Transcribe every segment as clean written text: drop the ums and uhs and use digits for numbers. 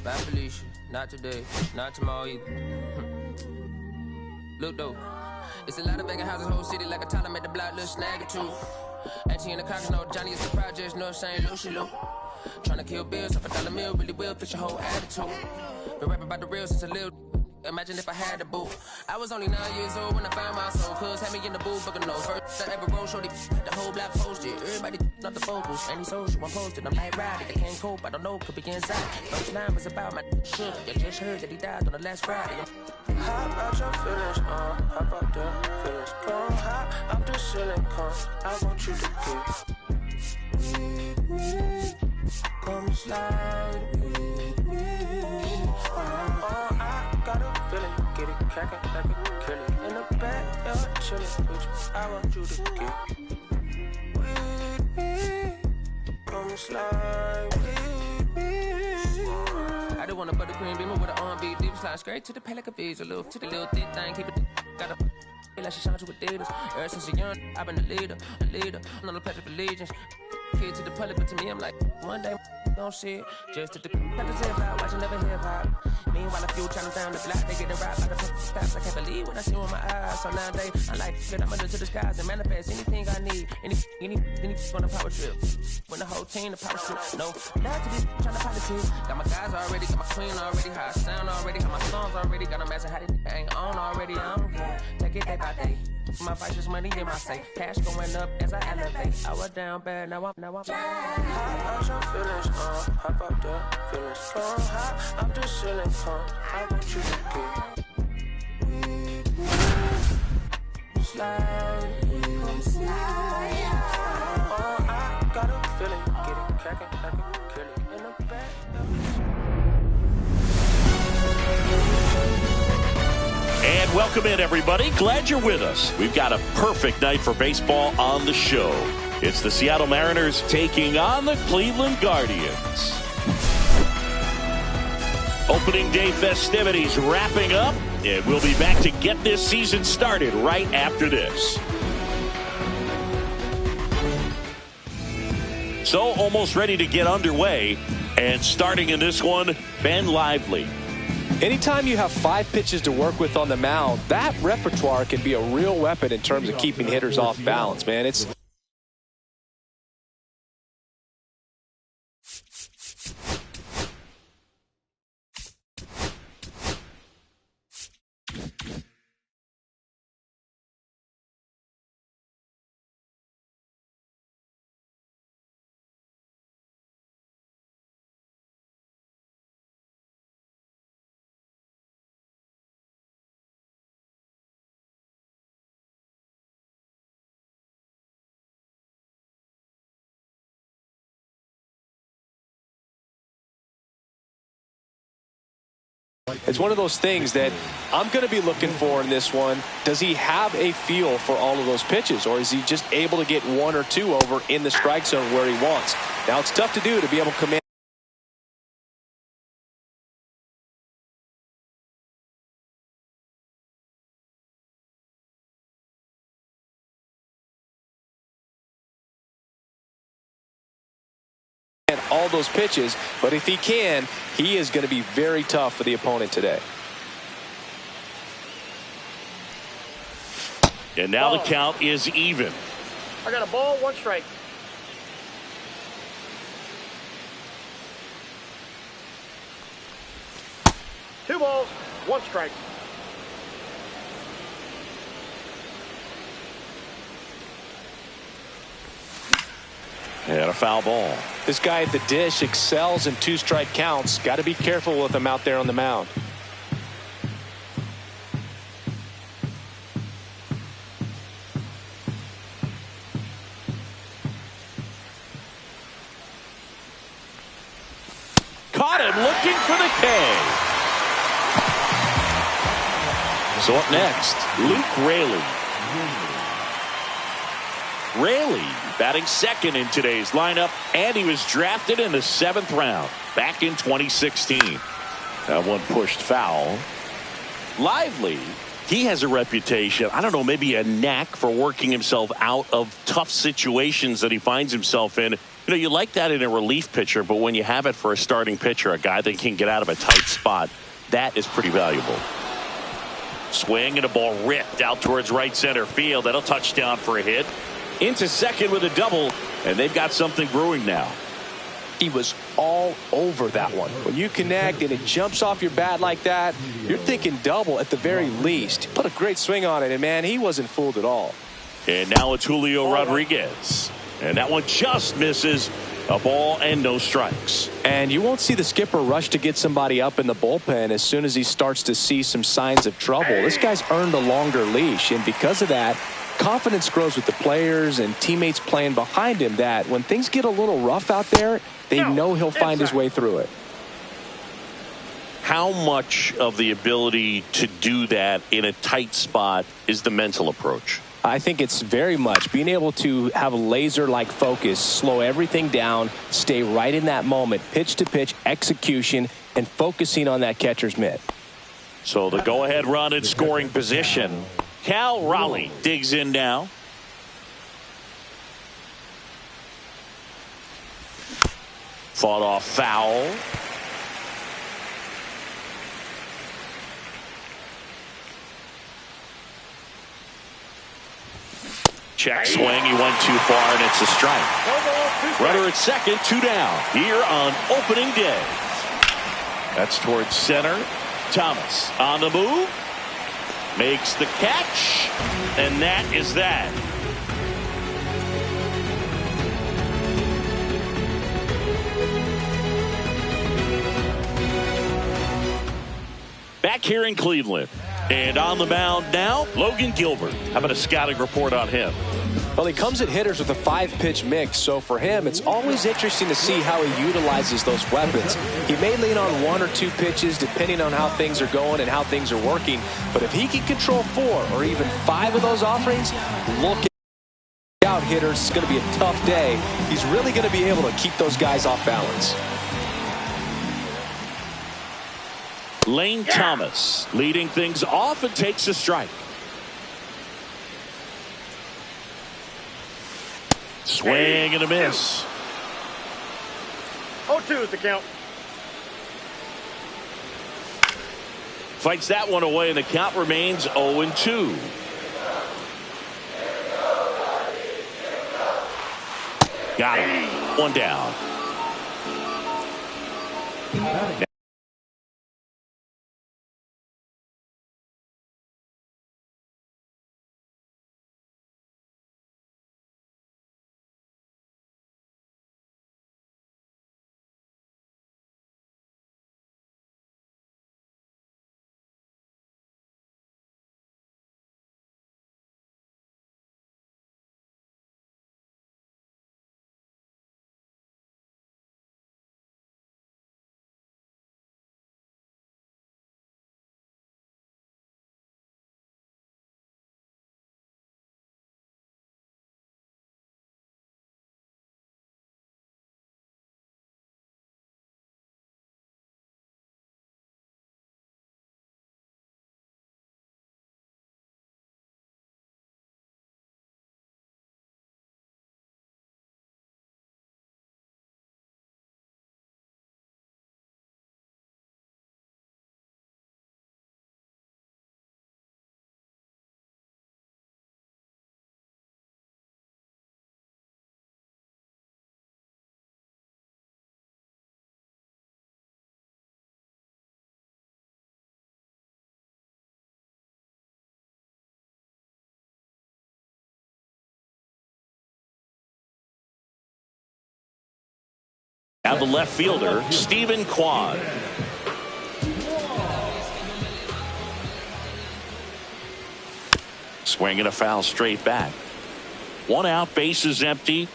Bye, Felicia. Not today. Not tomorrow either. Look, though. It's a lot of vacant houses, whole city like a Tyler made the block, little snag or two. Auntie in the cockers, no Johnny is the projects, no St. Lucia. Tryna kill bills off $1 meal, really will fix your whole attitude. Been rapping about the real since a little. Imagine if I had the boo. I was only 9 years old when I found my soul. Cuz had me in the booth, booking no first I ever wrote. Shorty, the whole block posted. Everybody not the focus. Any social, I'm posted. I'm like, ride it. I can't cope. I don't know, could be inside. First line was about my sugar. You just heard that he died on the last Friday. How about your feelings, how about the feelings? Come high up the ceiling, come. I want you to get with me. Come slide with me. I got a feeling, get it crackin' like a killing. In the back, you're chillin' with you. I want you to get with me. Come slide with me. I just want a buttercream beamer with an R&B deep slide straight to the pay like a visa. Little to the little thick thing, keep it got a feel like she shine to Adidas. Ever since a young, I've been a leader. I'm on the pledge of allegiance. Kid to the public, but to me, I'm like, one day, don't see it. Just to the zip out, watching never hip hop. Meanwhile, a few channels down the block, they get the rap by the stops. I can't believe what I see with my eyes. So nowadays, I like it, I'm under to the skies and manifest anything I need. Any on the power trip. When the whole team, the power trip. No, not to be trying to politic. Got my guys already, got my queen already, how I sound already, how my songs already, got them asking how they ain't on already. I don't care. Take it day by day. My vice money in my safe. Cash going up as I elevate. I was down bad, now I'm How about your feelings, how about the feelings? Come high up the ceiling, come. I want you to get with me. Slide with me. I got a feeling, get it crackin' like a killing. In the back. And welcome in, everybody. Glad you're with us. We've got a perfect night for baseball on the show. It's the Seattle Mariners taking on the Cleveland Guardians. Opening day festivities wrapping up, and we'll be back to get this season started right after this. So almost ready to get underway, and starting in this one, Ben Lively. Anytime you have 5 pitches to work with on the mound, that repertoire can be a real weapon in terms of keeping hitters off balance, man. It's one of those things that I'm going to be looking for in this one. Does he have a feel for all of those pitches, or is he just able to get 1 or 2 over in the strike zone where he wants? Now, it's tough to do to be able to command all those pitches, but if he can, he is going to be very tough for the opponent today. And now the count is even. I got a ball, 1 strike. Two balls, 1 strike. And a foul ball. This guy at the dish excels in 2-strike counts. Got to be careful with him out there on the mound. Caught him looking for the K. So up next, Luke Raley. Raley batting second in today's lineup, and he was drafted in the 7th round back in 2016. That one pushed foul. Lively, he has a reputation, I don't know, maybe a knack for working himself out of tough situations that he finds himself in. You know, you like that in a relief pitcher, but when you have it for a starting pitcher, a guy that can get out of a tight spot, that is pretty valuable. Swing and a ball ripped out towards right center field. That'll touch down for a hit. Into second with a double, and they've got something brewing now. He was all over that one. When you connect and it jumps off your bat like that, you're thinking double at the very least. He put a great swing on it, and man, he wasn't fooled at all. And now it's Julio Rodriguez. And that one just misses. A ball and no strikes. And you won't see the skipper rush to get somebody up in the bullpen as soon as he starts to see some signs of trouble. This guy's earned a longer leash, and because of that, confidence grows with the players and teammates playing behind him, that when things get a little rough out there, they know he'll find his way through it. How much of the ability to do that in a tight spot is the mental approach? I think it's very much being able to have a laser-like focus, slow everything down, stay right in that moment, pitch-to-pitch execution, and focusing on that catcher's mitt. So the go-ahead run in scoring position. Cal Raleigh digs in now. Fought off foul. Check swing. He went too far, and it's a strike. Runner at second, 2 down here on opening day. That's towards center. Thomas on the move. Makes the catch. And that is that. Back here in Cleveland. And on the mound now, Logan Gilbert. How about a scouting report on him? Well, he comes at hitters with a 5-pitch mix, so for him, it's always interesting to see how he utilizes those weapons. He may lean on 1 or 2 pitches depending on how things are going and how things are working, but if he can control 4 or even 5 of those offerings, look out, hitters. It's going to be a tough day. He's really going to be able to keep those guys off balance. Lane Thomas leading things off and takes a strike. Swing and a miss. 0-2 is the count. Fights that one away, and the count remains 0-2. Got him. 1 down. Now the left fielder, Stephen Kwan. Swinging a foul straight back. 1 out, bases empty.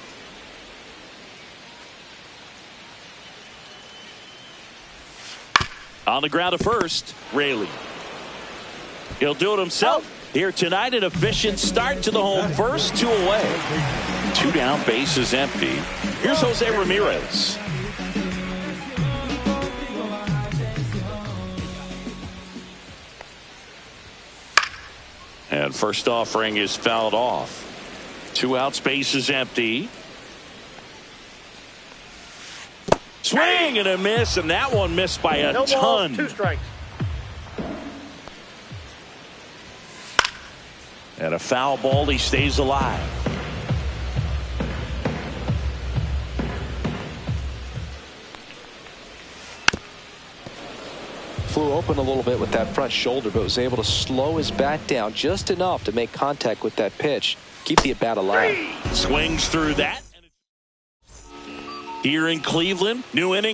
On the ground to first, Raley. He'll do it himself here tonight. An efficient start to the home first, 2 away. 2 down, bases empty. Here's Jose Ramirez. And first offering is fouled off. 2 outs, bases empty. Swing and a miss, and that one missed by a No ton. balls, 2 strikes. And a foul ball, he stays alive. Flew open a little bit with that front shoulder, but was able to slow his bat down just enough to make contact with that pitch. Keep the at-bat alive. Swings through that. Here in Cleveland, new inning.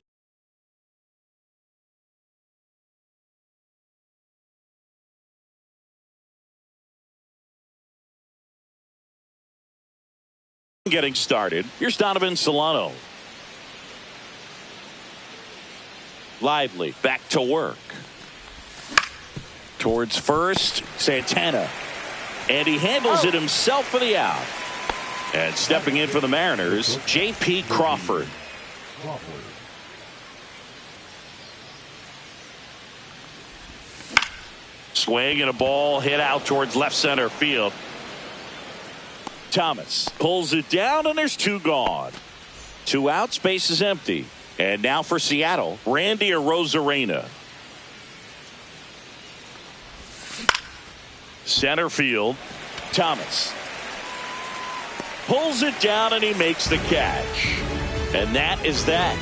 Getting started. Here's Donovan Solano. Lively back to work. Towards first, Santana. And he handles it himself for the out. And stepping in for the Mariners, J.P. Crawford. Swing and a ball hit out towards left center field. Thomas pulls it down, and there's 2 gone. 2 outs, base is empty. And now for Seattle, Randy Arozarena. Center field, Thomas pulls it down, and he makes the catch. And that is that.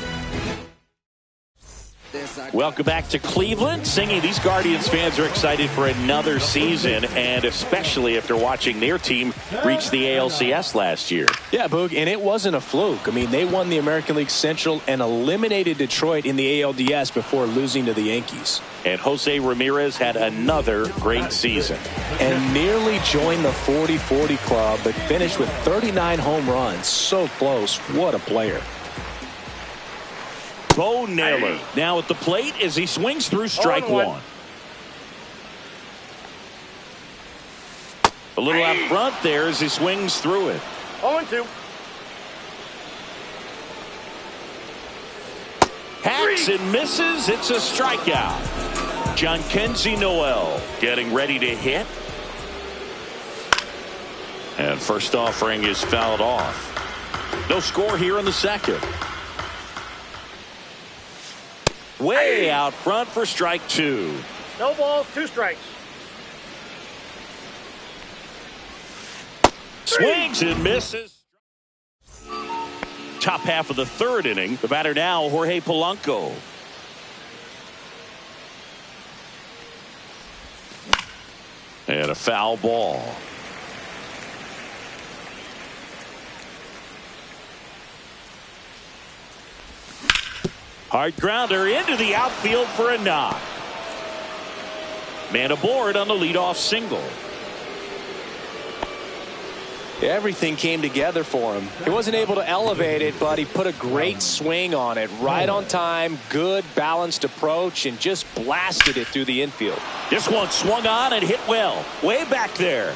Welcome back to Cleveland. Singing, these Guardians fans are excited for another season, and especially after watching their team reach the ALCS last year. Yeah, Boog, and it wasn't a fluke. I mean, they won the American League Central and eliminated Detroit in the ALDS before losing to the Yankees. And Jose Ramirez had another great season. And nearly joined the 40-40 club, but finished with 39 home runs. So close. What a player. Bo Naylor now at the plate as he swings through strike 1. A little out front there as he swings through it. 0-2. Hacks and misses. It's a strikeout. Jhonkensy Noel getting ready to hit. And first offering is fouled off. No score here in the second. Way out front for strike 2. No balls, 2 strikes. Swings and misses. Top half of the 3rd inning. The batter now, Jorge Polanco. And a foul ball. Hard grounder into the outfield for a knock. Man aboard on the leadoff single. Everything came together for him. He wasn't able to elevate it, but he put a great swing on it. Right on time, good balanced approach, and just blasted it through the infield. This one swung on and hit well. Way back there.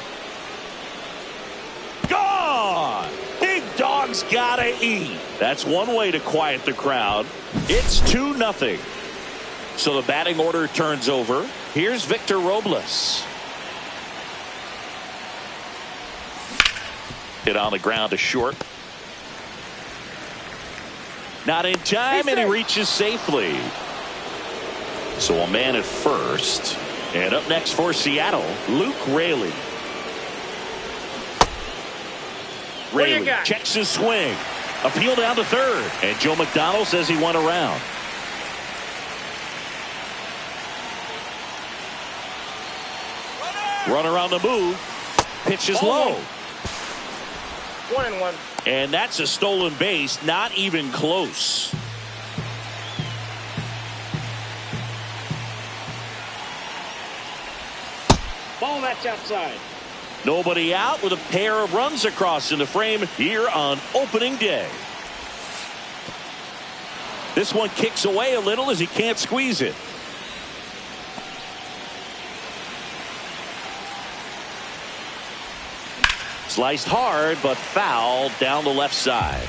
Gone! Big dog's gotta eat. That's one way to quiet the crowd. It's 2-0. So the batting order turns over. Here's Victor Robles. Hit on the ground to short. Not in time, and he reaches safely. So a man at first. And up next for Seattle, Luke Raley. Raley checks his swing. Appeal down to third. And Joe McDonald says he went around. Runner on the move. Pitch is low. 1-1. And that's a stolen base. Not even close. Ball, that's outside. Nobody out with a pair of runs across in the frame here on opening day. This one kicks away a little as he can't squeeze it. Sliced hard, but foul down the left side.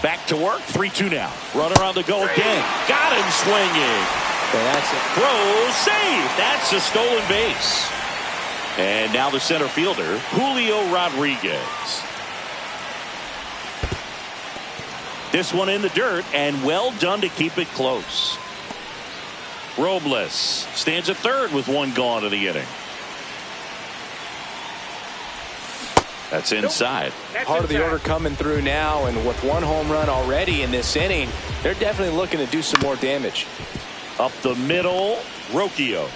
Back to work, 3-2 now. Runner on the go again. Got him swinging. That's it. Throw, save. That's a stolen base. And now the center fielder, Julio Rodriguez. This one in the dirt, and well done to keep it close. Robles stands at third with one gone of the inning. That's inside. Part of the order coming through now, and with one home run already in this inning, they're definitely looking to do some more damage. Up the middle, Rocchio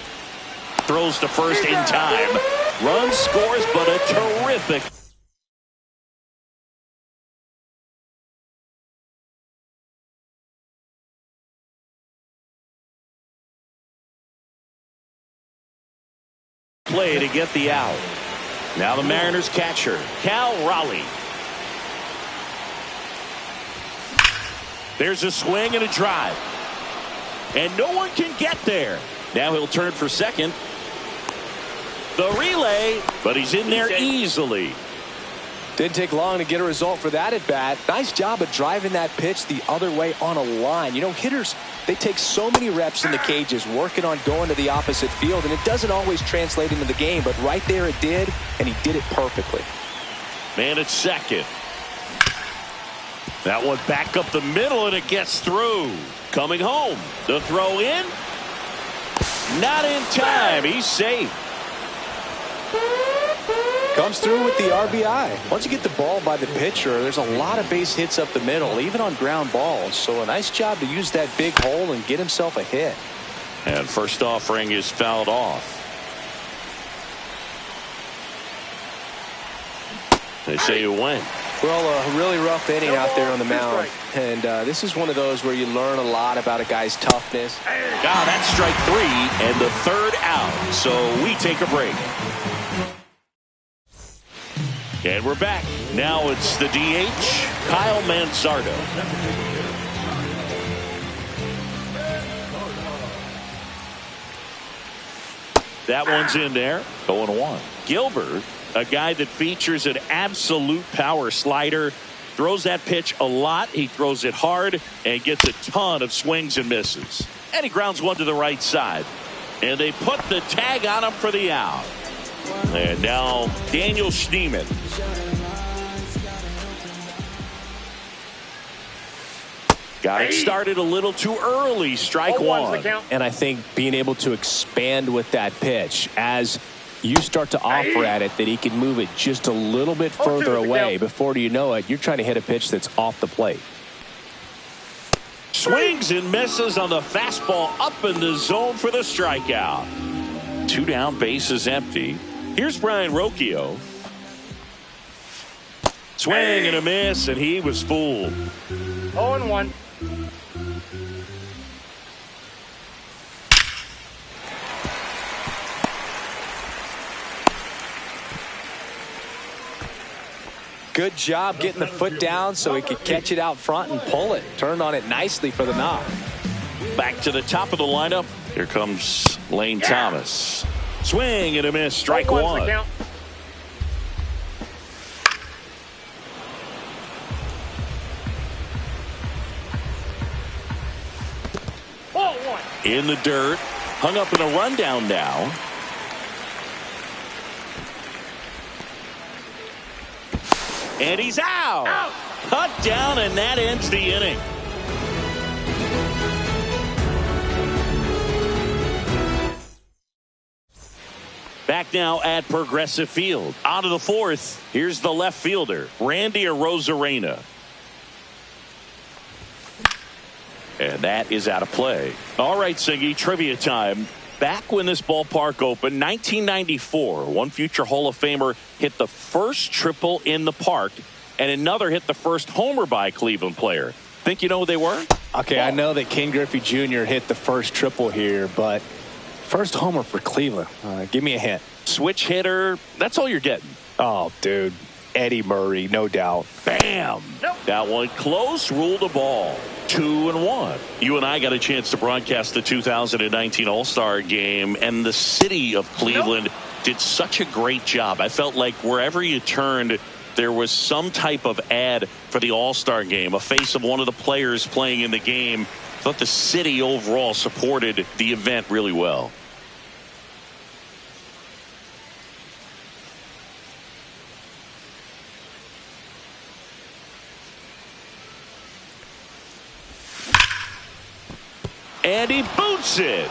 throws to first in time. Run scores, but a terrific play to get the out. Now the Mariners catcher, Cal Raleigh. There's a swing and a drive. And no one can get there. Now he'll turn for second. The relay, but he's in there easily. Didn't take long to get a result for that at bat. Nice job of driving that pitch the other way on a line. You know, hitters, they take so many reps in the cages working on going to the opposite field, and it doesn't always translate into the game, but right there it did, and he did it perfectly. Man at second. That one back up the middle, and it gets through. Coming home. The throw in. Not in time. He's safe. Comes through with the RBI. Once you get the ball by the pitcher, there's a lot of base hits up the middle, even on ground balls. So a nice job to use that big hole and get himself a hit. And first offering is fouled off. They say you win. Well, a really rough inning out there on the mound. And this is one of those where you learn a lot about a guy's toughness. That's strike three and the third out. So we take a break. And we're back. Now it's the DH, Kyle Manzardo. That one's in there. 0-1. Gilbert, a guy that features an absolute power slider, throws that pitch a lot. He throws it hard and gets a ton of swings and misses. And he grounds one to the right side. And they put the tag on him for the out. And now Daniel Schneemann. Got it started a little too early. Strike one. And I think being able to expand with that pitch as you start to offer at it, that he can move it just a little bit further away. Before you know it, you're trying to hit a pitch that's off the plate. Swings and misses on the fastball up in the zone for the strikeout. 2 down, bases empty. Here's Brian Rocchio. Swing and a miss, and he was fooled. 0-1. Good job getting the foot down so he could catch it out front and pull it. Turned on it nicely for the knock. Back to the top of the lineup. Here comes Lane Thomas. Swing and a miss. Strike one. In the dirt. Hung up in a rundown now. And he's out. Cut down, and that ends the inning. Back now at Progressive Field. On to the fourth. Here's the left fielder, Randy Arozarena. And that is out of play. All right, Singy, trivia time. Back when this ballpark opened, 1994, one future Hall of Famer hit the first triple in the park, and another hit the first homer by a Cleveland player. Think you know who they were? Okay, I know that Ken Griffey Jr. hit the first triple here, but first homer for Cleveland. Give me a hint. Switch hitter. That's all you're getting. Oh, dude. Eddie Murray, no doubt. Bam. Nope. That one close, ruled the ball. 2-1. You and I got a chance to broadcast the 2019 All-Star Game, and the city of Cleveland did such a great job. I felt like wherever you turned, there was some type of ad for the All-Star Game, a face of one of the players playing in the game. I thought the city overall supported the event really well. And he boots it.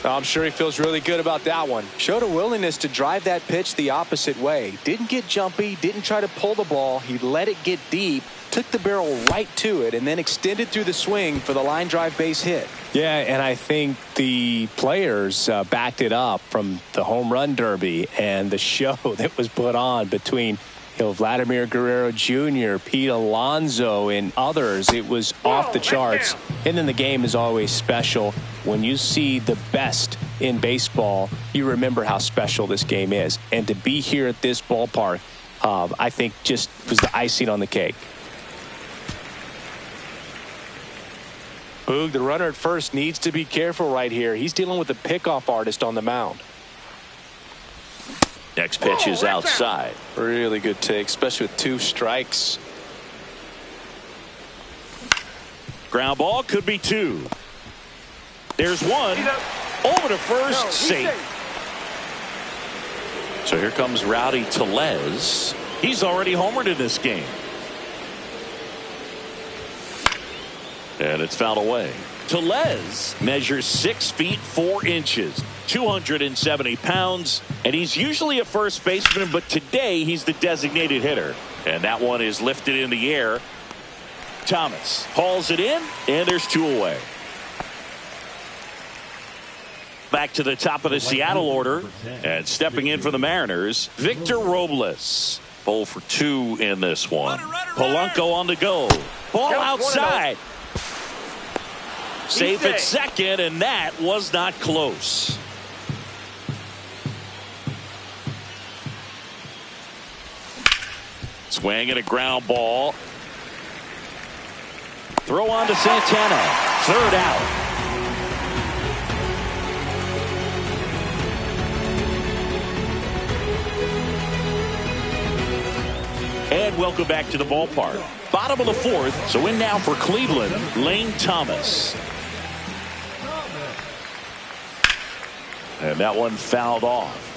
I'm sure he feels really good about that one. Showed a willingness to drive that pitch the opposite way. Didn't get jumpy, didn't try to pull the ball. He let it get deep, took the barrel right to it, and then extended through the swing for the line drive base hit. Yeah, and I think the players backed it up from the home run derby and the show that was put on between Vladimir Guerrero Jr., Pete Alonso, and others. It was off the charts. And then the game is always special. When you see the best in baseball, you remember how special this game is. And to be here at this ballpark, I think just was the icing on the cake. Boog, the runner at first, needs to be careful right here. He's dealing with a pickoff artist on the mound. Next pitch is outside. Really good take, especially with 2 strikes. Ground ball, could be 2. There's 1. Over to first, safe. So here comes Rowdy Tellez. He's already homered in this game. And it's fouled away. Tellez measures 6 feet 4 inches, 270 pounds, and he's usually a first baseman, but today he's the designated hitter. And that one is lifted in the air. Thomas hauls it in, and there's 2 away. Back to the top of the Seattle order, and stepping in for the Mariners, Victor Robles. 0 for 2 in this one. Polanco on the go. Ball outside. Safe at second, and that was not close. Swing and a ground ball. Throw on to Santana. 3rd out. And welcome back to the ballpark. Bottom of the 4th, so in now for Cleveland, Lane Thomas. And that one fouled off.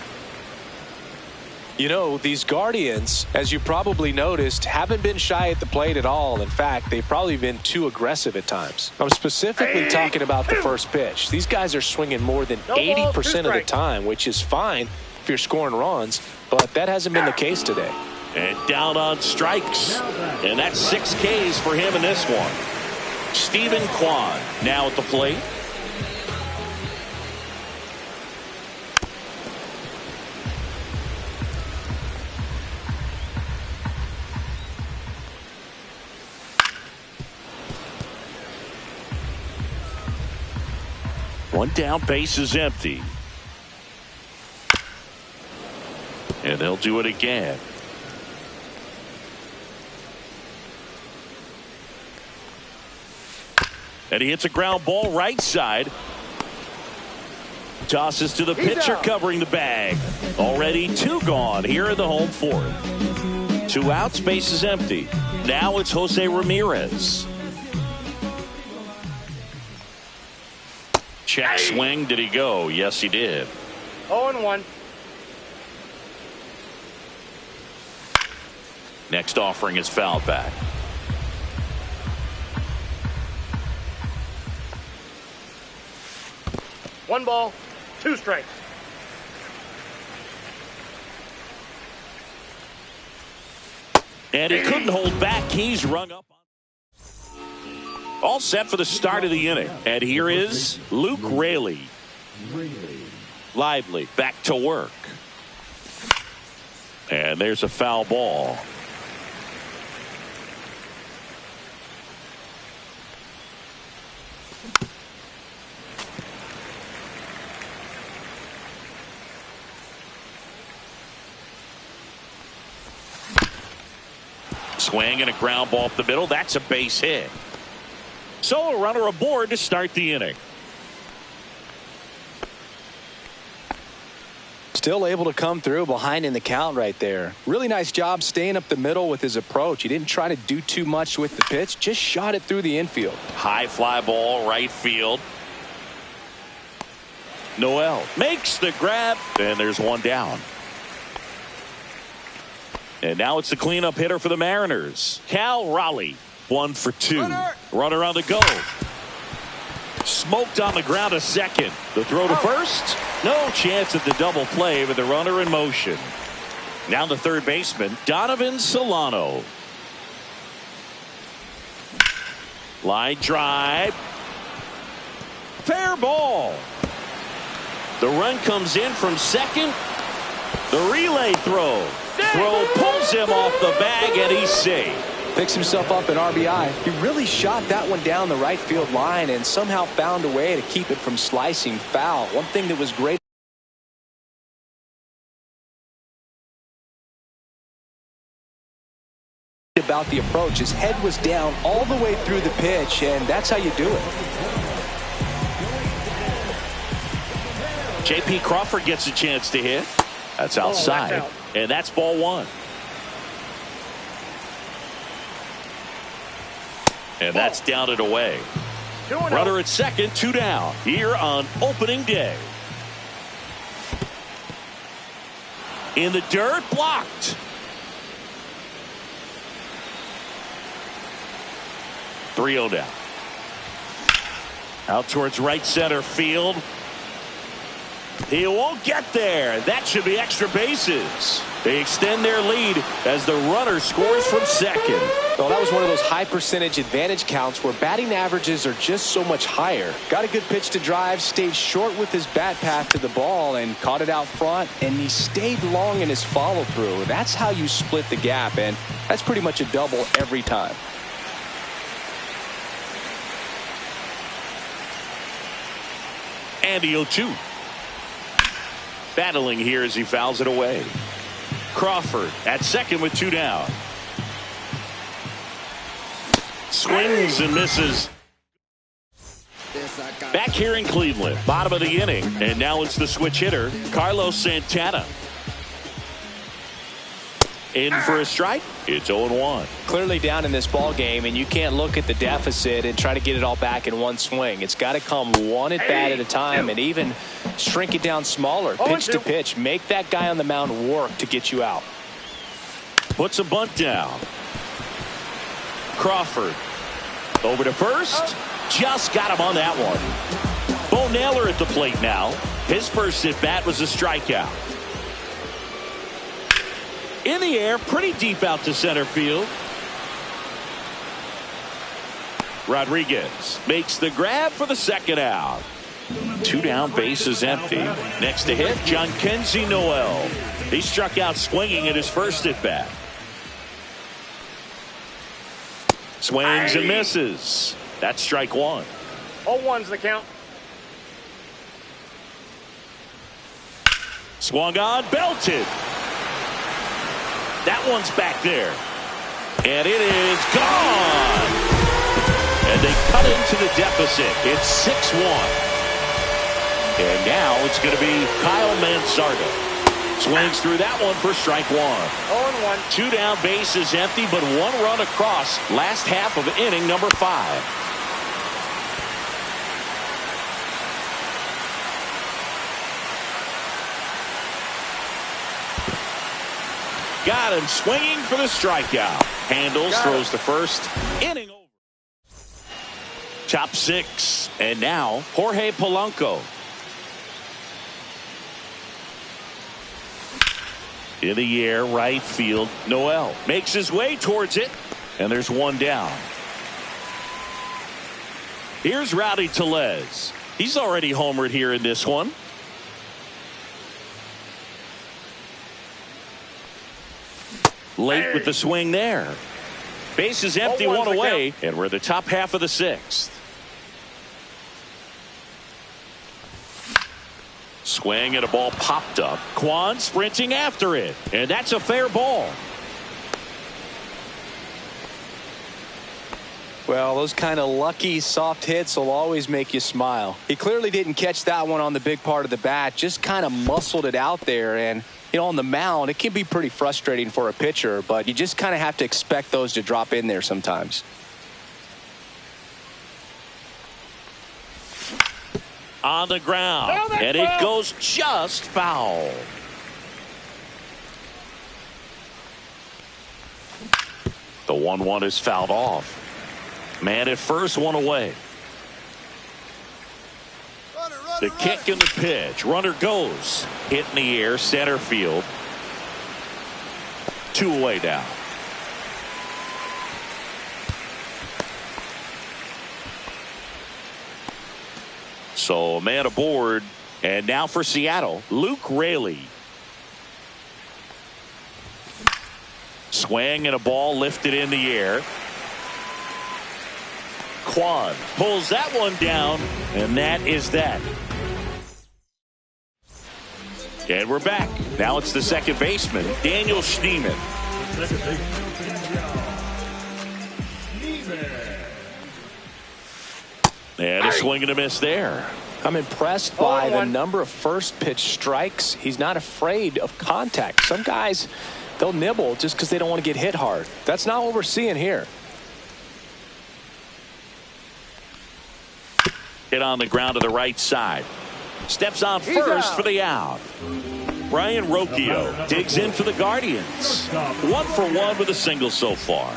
You know, these Guardians, as you probably noticed, haven't been shy at the plate at all. In fact, they've probably been too aggressive at times. I'm specifically talking about the first pitch. These guys are swinging more than 80% of the time, which is fine if you're scoring runs, but that hasn't been the case today. And down on strikes. And that's 6 Ks for him in this one. Stephen Kwan now at the plate. One down, base is empty. And they'll do it again. And he hits a ground ball right side. Tosses to the pitcher covering the bag. Already 2 gone here in the home 4th. 2 outs, base is empty. Now it's Jose Ramirez. Check swing. Did he go? Yes, he did. 0-1. Next offering is fouled back. One ball, 2 strikes. And he couldn't hold back. He's rung up. All set for the start of the inning. And here is Luke Raley. Lively back to work. And there's a foul ball. Swing and a ground ball up the middle. That's a base hit. So a runner aboard to start the inning. Still able to come through behind in the count right there. Really nice job staying up the middle with his approach. He didn't try to do too much with the pitch. Just shot it through the infield. High fly ball right field. Noel makes the grab. And there's one down. And now it's the cleanup hitter for the Mariners, Cal Raleigh. 1 for 2. Runner on the go. Smoked on the ground a second. The throw to first. No chance at the double play with the runner in motion. Now the third baseman, Donovan Solano. Line drive. Fair ball. The run comes in from second. The relay throw. Throw pulls him off the bag, and he's safe. Picks himself up an RBI. He really shot that one down the right field line and somehow found a way to keep it from slicing foul. One thing that was great about the approach, his head was down all the way through the pitch, and that's how you do it. J.P. Crawford gets a chance to hit. That's outside, that's out. And that's ball 1. And that's down and away. Runner at second, 2 down here on opening day. In the dirt, blocked. 3-0 down. Out towards right center field. He won't get there. That should be extra bases. They extend their lead as the runner scores from second. Well, that was one of those high percentage advantage counts where batting averages are just so much higher. Got a good pitch to drive, stayed short with his bat path to the ball and caught it out front, and he stayed long in his follow through. That's how you split the gap, and that's pretty much a double every time. Andy 0-2. Battling here as he fouls it away. Crawford at second with 2 down. Swings and misses. Back here in Cleveland, bottom of the inning, and now it's the switch hitter, Carlos Santana. In for a strike. It's 0-1. Clearly down in this ball game, and you can't look at the deficit and try to get it all back in one swing. It's got to come one at bat at a time, and even shrink it down smaller, pitch to pitch. Make that guy on the mound work to get you out. Puts a bunt down. Crawford over to first. Just got him on that one. Bo Naylor at the plate now. His first at bat was a strikeout. In the air, pretty deep out to center field. Rodriguez makes the grab for the second out. 2 down, base is empty. Next to hit, Jhonkensy Noel. He struck out swinging at his first at bat. Swings and misses. That's strike 1. 0-1's the count. Swung on, belted. That one's back there. And it is gone. And they cut into the deficit. It's 6-1. And now it's going to be Kyle Mansardo. Swings through that one for strike 1. 0-1. 2 down, base is empty, but 1 run across. Last half of inning number 5. Got him swinging for the strikeout. Handles, throws to first. Inning over. Top 6. And now Jorge Polanco. In the air, right field. Noel makes his way towards it. And there's 1 down. Here's Rowdy Tellez. He's already homered here in this one. Late with the swing there. Base is empty, 1 away, and we're the top half of the 6th. Swing and a ball popped up. Kwan sprinting after it, and that's a fair ball. Well, those kind of lucky soft hits will always make you smile. He clearly didn't catch that one on the big part of the bat, just kind of muscled it out there. And you know, on the mound, it can be pretty frustrating for a pitcher, but you just kind of have to expect those to drop in there sometimes. On the ground, and it goes just foul. The 1-1 is fouled off. Man at first, one away. The kick and the pitch. Runner goes. Hit in the air, center field. 2 away now. So a man aboard. And now for Seattle, Luke Raley. Swing and a ball lifted in the air. Kwan pulls that one down, and that is that. And we're back. Now it's the second baseman, Daniel Schneemann. And a swing and a miss there. I'm impressed by the number of first pitch strikes. He's not afraid of contact. Some guys, they'll nibble just because they don't want to get hit hard. That's not what we're seeing here. Hit on the ground to the right side. Steps on first for the out. Brian Rocchio digs in for the Guardians. 1 for 1 with a single so far.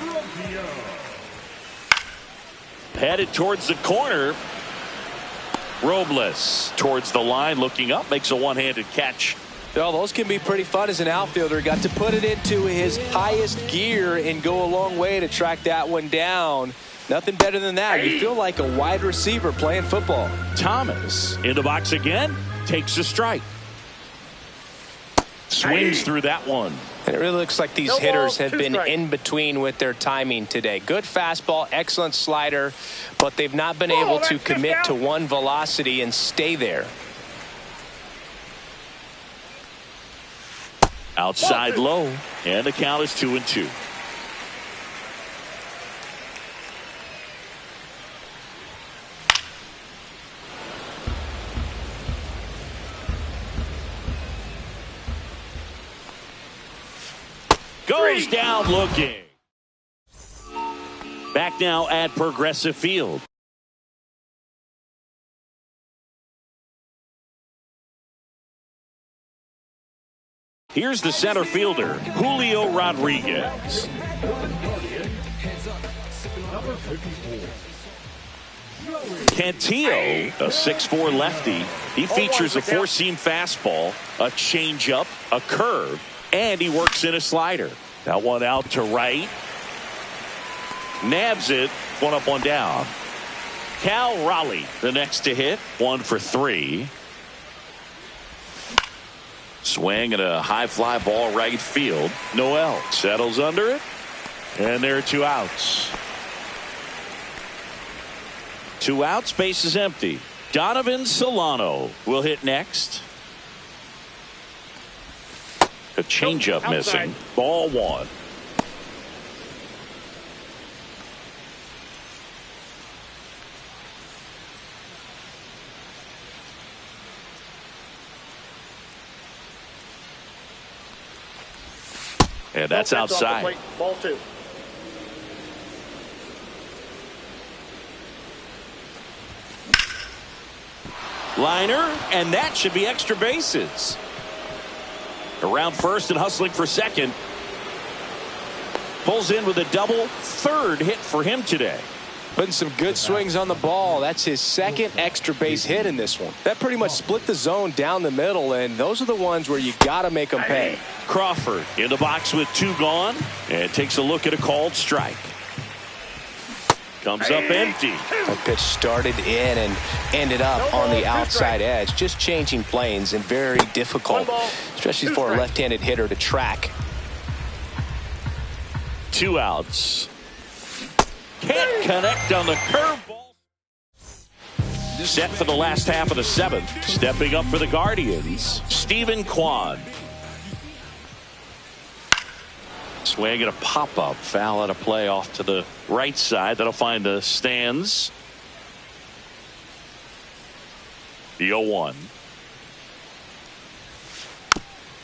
Headed towards the corner. Robles towards the line, looking up, makes a one-handed catch. Well, those can be pretty fun as an outfielder. Got to put it into his highest gear and go a long way to track that one down. Nothing better than that. You feel like a wide receiver playing football. Thomas in the box again, takes a strike. Swings through that one. And it really looks like these hitters have been in between with their timing today. Good fastball, excellent slider, but they've not been able to commit to one velocity and stay there. Outside low, and the count is 2-2. Goes down looking. Back now at Progressive Field. Here's the center fielder, Julio Rodriguez. Cantillo, a 6'4" lefty. He features a four-seam fastball, a changeup, a curve, and he works in a slider. That one out to right. Nabs it. One up, one down. Cal Raleigh, the next to hit. 1 for 3. Swing and a high fly ball right field. Noel settles under it. And there are 2 outs. 2 outs, base is empty. Donovan Solano will hit next. A changeup missing. Ball 1. And that's outside. Ball 2. Liner, and that should be extra bases. Around first and hustling for second. Pulls in with a double. 3rd hit for him today. Putting some good swings on the ball. That's his 2nd extra base hit in this one. That pretty much split the zone down the middle, and those are the ones where you got to make them pay. Crawford in the box with 2 gone, and takes a look at a called strike. Comes up empty. That pitch started in and ended up on the outside edge. Just changing planes and very difficult, especially for a left-handed hitter to track. 2 outs. Can't connect on the curveball. Set for the last half of the 7th. Stepping up for the Guardians, Stephen Kwan. Swing and a pop-up. Foul out of play off to the right side. That'll find the stands. The 0-1.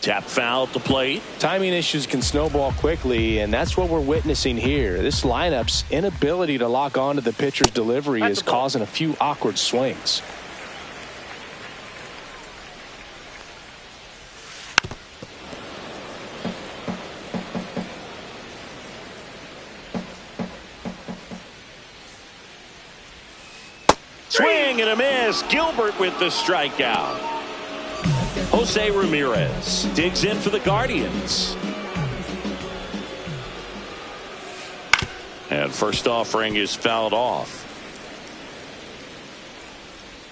Tap foul at the plate. Timing issues can snowball quickly, and that's what we're witnessing here. This lineup's inability to lock onto the pitcher's delivery is causing a few awkward swings. swing and a miss. Gilbert with the strikeout. Jose Ramirez digs in for the Guardians. And first offering is fouled off.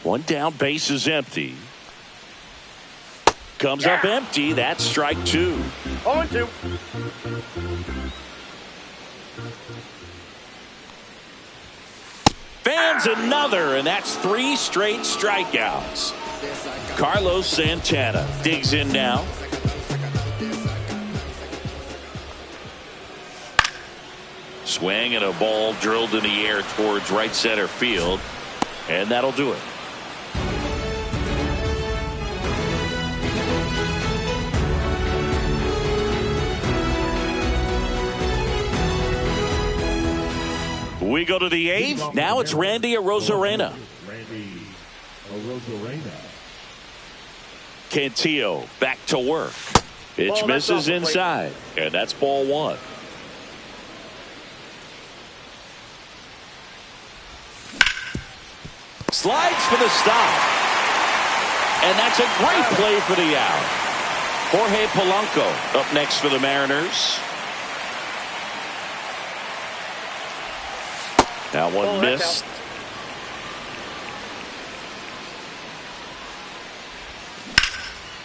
One down, base is empty. Comes up empty. That's strike 2. 0-2. Fans another, and that's 3 straight strikeouts. Carlos Santana digs in now. Swing and a ball drilled in the air towards right center field, and that'll do it. We go to the 8th. Now it's Randy Arozarena. Cantillo back to work. Pitch misses inside, and that's ball 1. Slides for the stop. And that's a great play for the out. Jorge Polanco up next for the Mariners. Now one missed.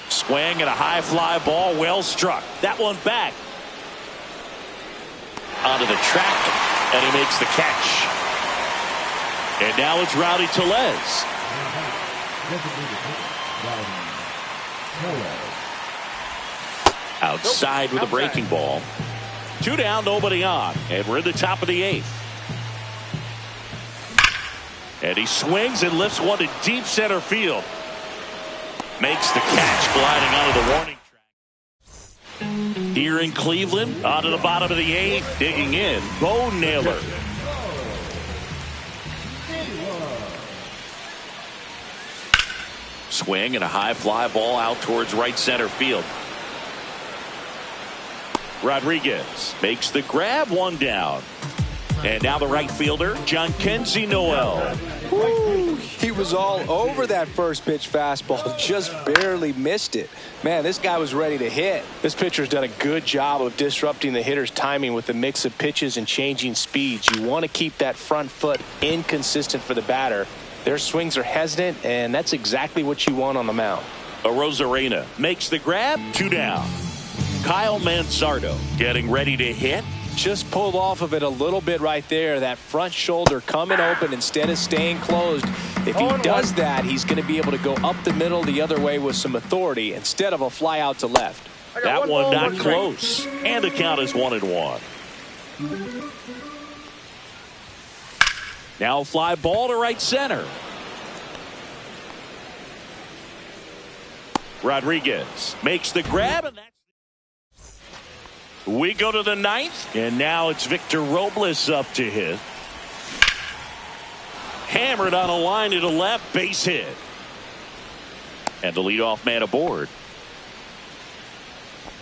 Swing and a high fly ball, well struck. That one back. Onto the track, and he makes the catch. And now it's Rowdy Tellez. Outside with a breaking ball. 2 down, nobody on. And we're in the top of the 8th. And he swings and lifts one to deep center field. Makes the catch, gliding onto the warning track. Here in Cleveland, onto the bottom of the 8th, digging in, Bo Naylor. Swing and a high fly ball out towards right center field. Rodriguez makes the grab, 1 down. And now the right fielder, Jhonkensy Noel. Woo, he was all over that first pitch fastball, just barely missed it. Man, this guy was ready to hit. This pitcher's done a good job of disrupting the hitter's timing with the mix of pitches and changing speeds. You want to keep that front foot inconsistent for the batter. Their swings are hesitant, and that's exactly what you want on the mound. Arozarena makes the grab, 2 down. Kyle Manzardo getting ready to hit. Just pulled off of it a little bit right there. That front shoulder coming open instead of staying closed. If he does that, he's going to be able to go up the middle the other way with some authority instead of a fly out to left. That one not close. And the count is 1-1. Now fly ball to right center. Rodriguez makes the grab, and that's. We go to the 9th, and now it's Victor Robles up to hit. Hammered on a line to the left, base hit. And the leadoff man aboard.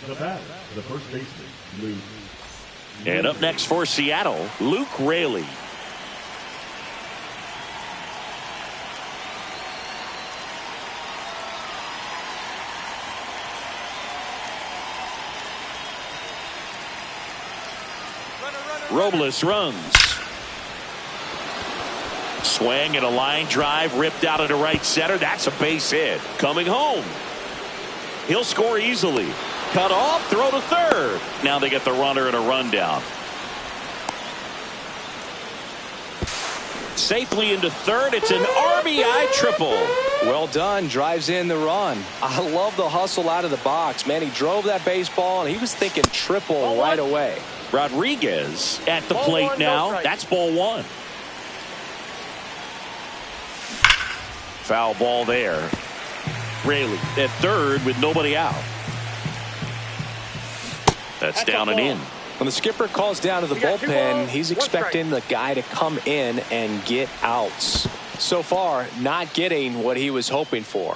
The batter, the first baseman, Luke. And up next for Seattle, Luke Raley. Robles runs. Swing and a line drive ripped out into right center. That's a base hit. Coming home. He'll score easily. Cut off, throw to third. Now they get the runner and a rundown. Safely into third. It's an RBI triple. Well done. Drives in the run. I love the hustle out of the box. Man, he drove that baseball, and he was thinking triple right away. Rodriguez at the plate now. That's ball 1. Foul ball there. Raley at third with nobody out. That's down and in. When the skipper calls down to the bullpen, he's expecting the guy to come in and get outs. So far, not getting what he was hoping for.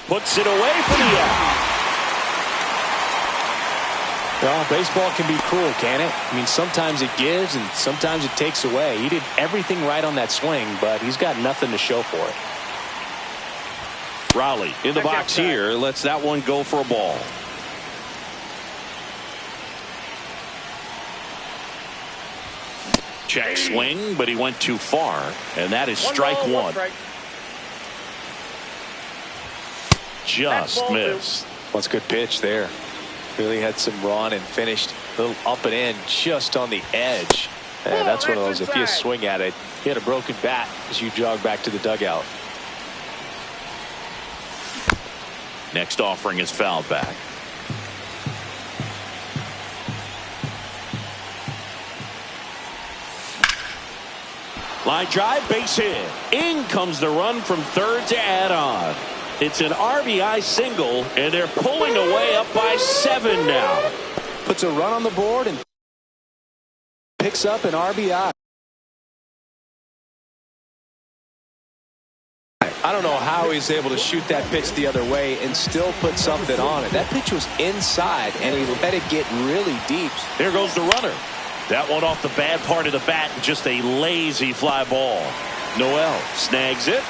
Puts it away for the out. Well, baseball can be cruel, can it? I mean, sometimes it gives and sometimes it takes away. He did everything right on that swing, but he's got nothing to show for it. Raleigh in the box here. Lets that one go for a ball. Check swing, but he went too far, and that is strike one. Just missed. What's a good pitch there? Really had some run and finished a little up and in just on the edge. And that's one of those, if you swing at it, you had a broken bat as you jog back to the dugout. Next offering is fouled back. Line drive, base hit. In comes the run from third to add on. It's an RBI single, and they're pulling away up by 7 now. Puts a run on the board and picks up an RBI. I don't know how he's able to shoot that pitch the other way and still put something on it. That pitch was inside, and he let it get really deep. There goes the runner. That one off the bad part of the bat, just a lazy fly ball. Noel snags it.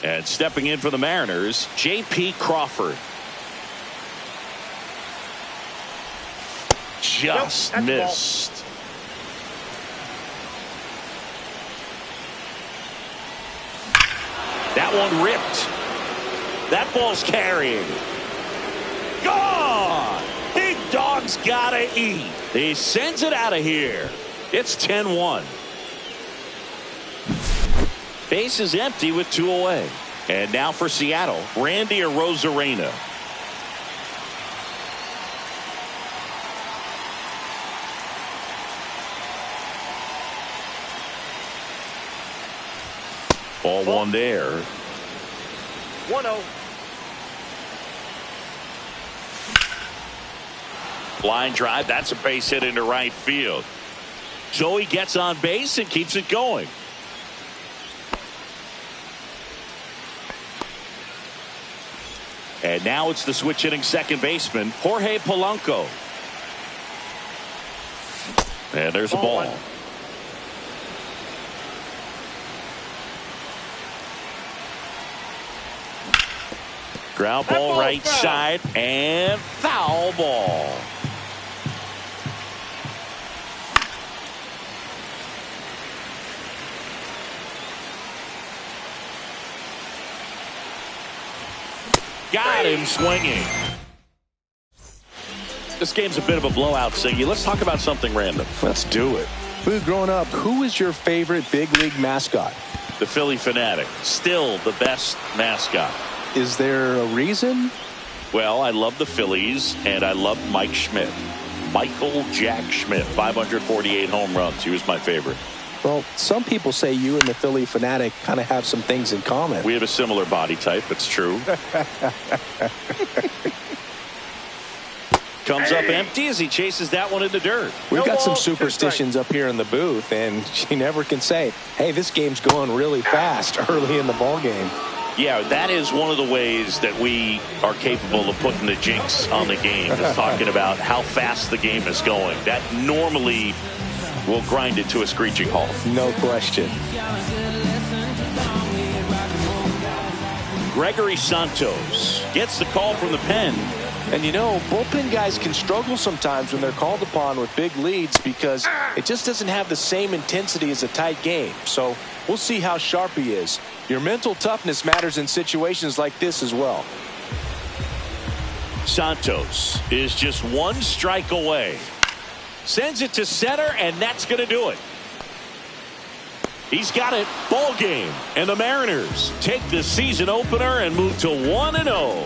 And stepping in for the Mariners, J.P. Crawford. Just missed. That one ripped. That ball's carrying. Gone! Big dog's gotta eat. He sends it out of here. It's 10-1. Base is empty with 2 away. And now for Seattle, Randy Arozarena. Ball one there. 1-0. Line drive. That's a base hit into right field. So he gets on base and keeps it going. And now it's the switch hitting second baseman, Jorge Polanco. And there's a ball. Ground ball right side and foul ball. Got him swinging. This game's a bit of a blowout, Siggy. Let's talk about something random. Let's do it. Growing up, who was your favorite big league mascot? The Phillie Phanatic. Still the best mascot. Is there a reason? Well, I love the Phillies, and I love Mike Schmidt. Michael Jack Schmidt, 548 home runs. He was my favorite. Well, some people say you and the Phillie Phanatic kind of have some things in common. We have a similar body type. It's true. Comes up empty as he chases that one in the dirt. We've got some superstitions up here in the booth, and you never can say, hey, this game's going really fast early in the ball game. Yeah, that is one of the ways that we are capable of putting the jinx on the game, is talking about how fast the game is going. That normally will grind it to a screeching halt. No question. Gregory Santos gets the call from the pen. And you know, bullpen guys can struggle sometimes when they're called upon with big leads because it just doesn't have the same intensity as a tight game. So we'll see how sharp he is. Your mental toughness matters in situations like this as well. Santos is just one strike away. Sends it to center, and that's going to do it. He's got it. Ball game. And the Mariners take the season opener and move to 1-0.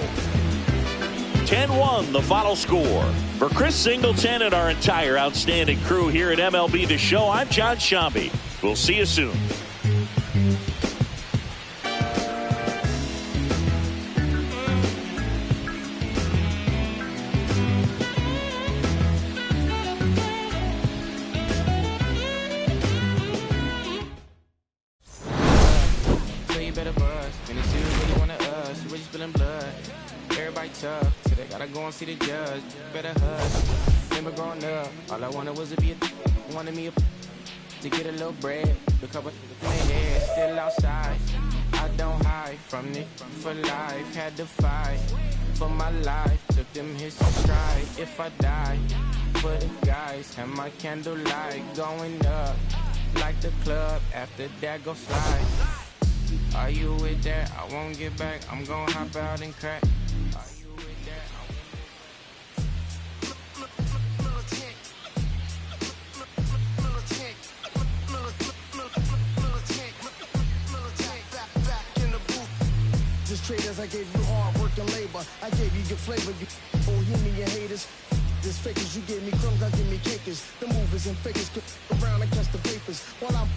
10-1 the final score. For Chris Singleton and our entire outstanding crew here at MLB The Show, I'm John Shambi. We'll see you soon. like tough. So they gotta go and see the judge. Better hush. Remember growing up, all I wanted was to be wanted me to get a little bread. Recover my head, still outside. I don't hide from it for life. Had to fight for my life. Took them hits in stride. If I die for the guys, and my candlelight going up like the club. After that, go slide. Are you with that? I won't get back. I'm gonna hop out and crack. Are you with that? Just traders, I gave you hard work and labor. I gave you your flavor, you bohemian haters. This fakers, you gave me crumbs, I give me cakers. The movers and fakers get around and catch the vapors. While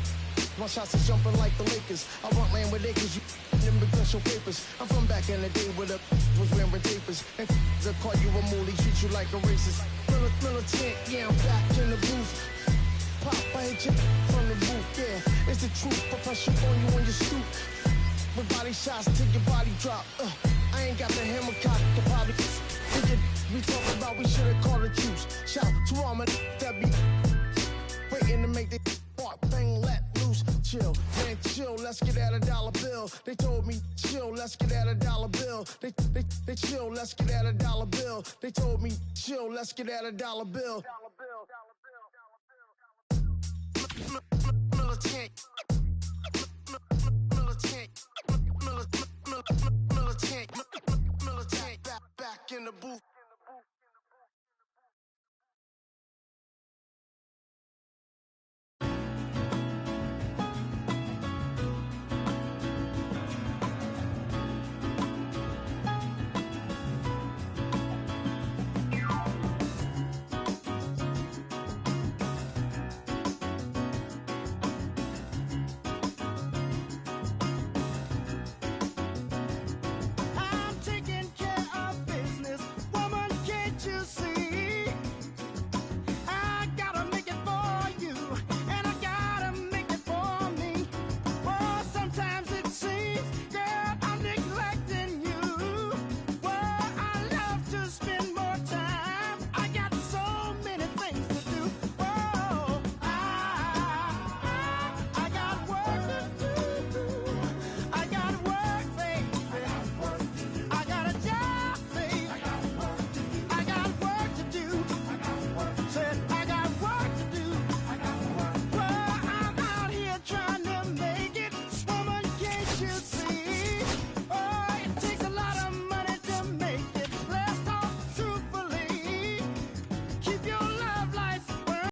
my shots is jumping like the Lakers. I want land with acres, you them because your papers. I'm from back in the day where the was wearing tapers. And they'll call you a moolie, treat you like a racist. Militant, yeah, I'm back in the booth. Pop, I hit you from the roof, yeah. It's the truth, but pressure on you on your stoop. With body shots till your body drop. I ain't got the hammer cock, the body. We talk about we should've called it juice. Shout to all my that be waiting to make the spark bang let loose. Chill, man, chill. Let's get at $1 bill. They told me chill. Let's get at $1 bill. They chill. Let's get at $1 bill. They told me chill. Let's get at $1 bill. Militant.